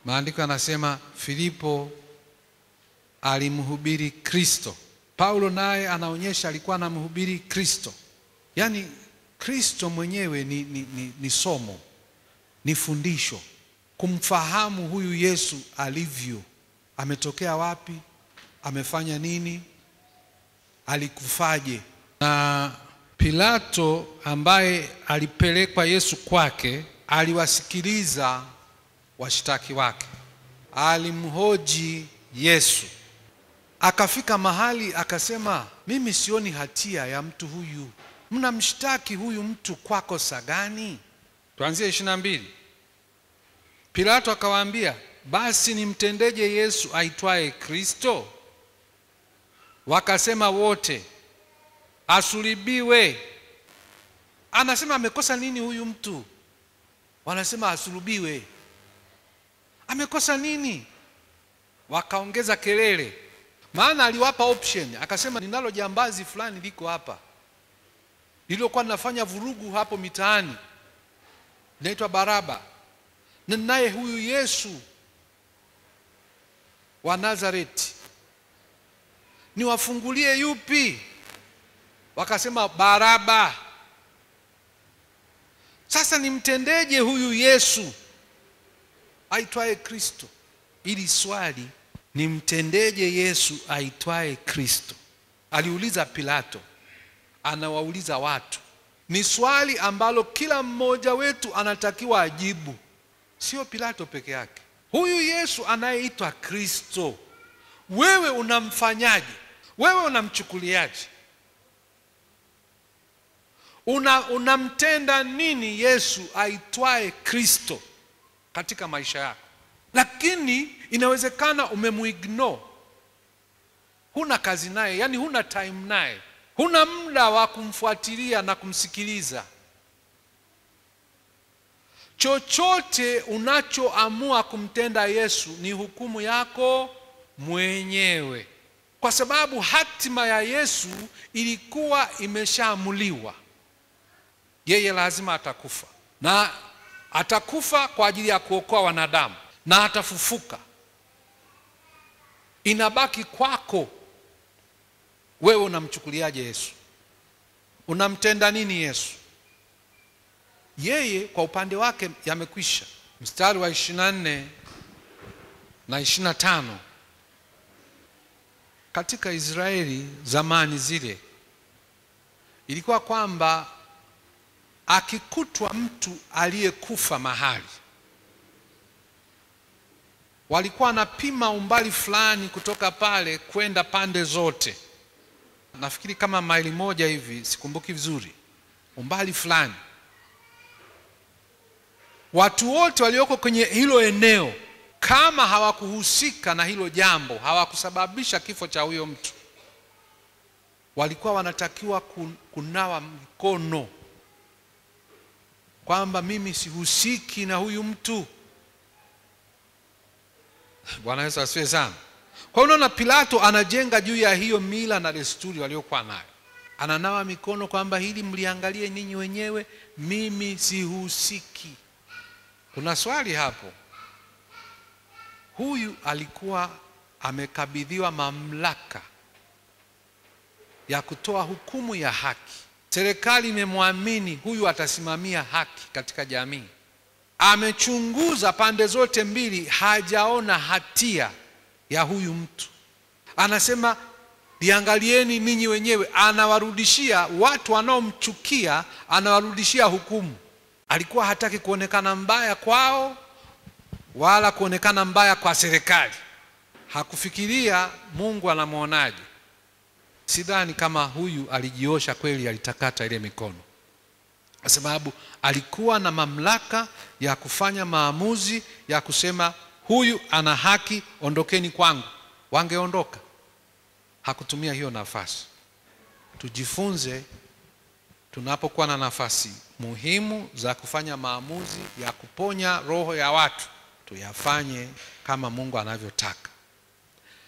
Maandiko yanasema Filipo alimhubiri Kristo. Paulo naye anaonyesha alikuwa anamhubiri Kristo. Yaani Kristo mwenyewe ni somo, ni fundisho. Kumfahamu huyu Yesu alivyo, ametokea wapi, amefanya nini, alikufaje. Na Pilato ambaye alipelekwa Yesu kwake, aliwasikiliza washtaki wake, alimhoji Yesu. Akafika mahali akasema, mimi sioni hatia ya mtu huyu. Mnamshtaki huyu mtu kwa kosa gani? Tuanzie 22. Pilato akawaambia, basi nimtendeje Yesu aitwaye Kristo? Wakasema wote, asulubiwe. Anasema amekosa nini huyu mtu? Wanasema asulubiwe. Amekosa nini? Wakaongeza kelele. Maana aliwapa option, akasema ninalo jambazi fulani liko hapa, lilokuwa linafanya vurugu hapo mitaani, linaitwa Baraba. Naye huyu Yesu wa Nazareti, niwafungulie yupi? Wakasema Baraba. Sasa nimtendeje huyu Yesu aitwaye Kristo? Ili swali, nimtendeje Yesu aitwaye Kristo, aliuliza Pilato, anawauliza watu. Ni swali ambalo kila mmoja wetu anatakiwa ajibu, sio Pilato peke yake. Huyu Yesu anayeitwa Kristo, wewe unamfanyaje? Wewe unamchukuliaje? Unamtenda nini Yesu aitwaye Kristo katika maisha yako? Lakini inawezekana umemuignore. Huna kazi naye, yani huna time naye, huna muda wa kumfuatilia na kumsikiliza. Chochote unachoamua kumtenda Yesu ni hukumu yako mwenyewe, kwa sababu hatima ya Yesu ilikuwa imeshaamuliwa. Yeye lazima atakufa, na atakufa kwa ajili ya kuokoa wanadamu, na atafufuka. Inabaki kwako wewe, unamchukuliaje Yesu? Unamtenda nini Yesu? Yeye kwa upande wake yamekwisha. Mstari wa 24 na 25. Katika Israeli zamani zile, ilikuwa kwamba akikutwa mtu aliyekufa mahali, walikuwa wanapima umbali fulani kutoka pale kwenda pande zote. Nafikiri kama maili moja hivi, sikumbuki vizuri, umbali fulani. Watu wote walioko kwenye hilo eneo, kama hawakuhusika na hilo jambo, hawakusababisha kifo cha huyo mtu, walikuwa wanatakiwa kunawa mikono kwamba mimi sihusiki na huyu mtu. Bwana Yesu asifiwe sana. Kwa hiyo unaona Pilato anajenga juu ya hiyo mila na desturi waliokuwa nayo. Ananawa mikono kwamba hili mliangalie ninyi wenyewe, mimi sihusiki. Kuna swali hapo. Huyu alikuwa amekabidhiwa mamlaka ya kutoa hukumu ya haki. Serikali imemwamini huyu atasimamia haki katika jamii. Amechunguza pande zote mbili, hajaona hatia ya huyu mtu. Anasema liangalieni ninyi wenyewe. Anawarudishia watu wanaomchukia, anawarudishia hukumu. Alikuwa hataki kuonekana mbaya kwao wala kuonekana mbaya kwa serikali. Hakufikiria Mungu anamuonaje. Sidhani kama huyu alijiosha kweli, alitakata ile mikono, kwa sababu alikuwa na mamlaka ya kufanya maamuzi ya kusema huyu ana haki, ondokeni kwangu. Wangeondoka. Hakutumia hiyo nafasi. Tujifunze tunapokuwa na nafasi muhimu za kufanya maamuzi ya kuponya roho ya watu, tuyafanye kama Mungu anavyotaka.